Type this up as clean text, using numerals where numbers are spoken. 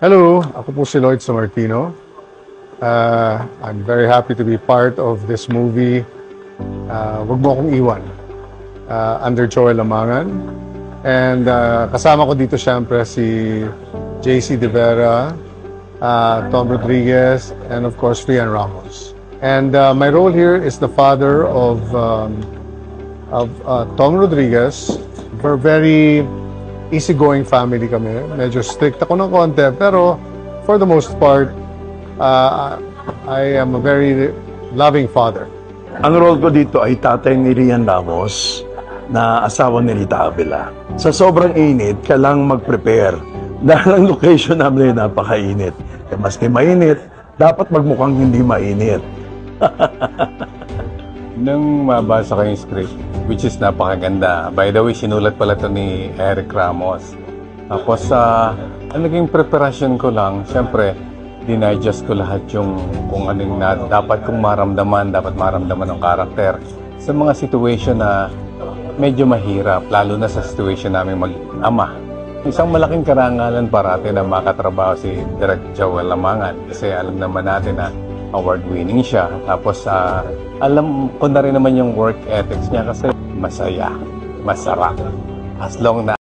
Hello, ako po si Lloyd Sammartino. I'm very happy to be part of this movie, Wag Mo Akong Iwan, under Joel Lamangan. And kasama ko dito siyempre si JC De Vera, Tom Rodriguez, and of course Rian Ramos. And my role here is the father of Tom Rodriguez. We're very easygoing family kami. Medyo strict ako ng konti, pero for the most part, I am a very loving father. Ang role ko dito ay tatay ni Rian Ramos na asawa ni Rita Avila. Sa sobrang init, kailangang mag-prepare. Dahil ang location namin ay napakainit. E maski mainit, dapat magmukhang hindi mainit. Nung mabasa ko yung script, which is napakaganda. By the way, sinulat pala ito ni Eric Ramos. Tapos, ang naging preparasyon ko lang, syempre, dinigest ko lahat yung kung anong dapat kong maramdaman, dapat maramdaman ng karakter sa mga situation na medyo mahirap, lalo na sa situation namin mag-ama. Isang malaking karangalan parati na makatrabaho si Direk Joel Lamangan kasi alam naman natin na award-winning siya. Tapos, alam ko na rin naman yung work ethics niya kasi masaya, masarap. As long na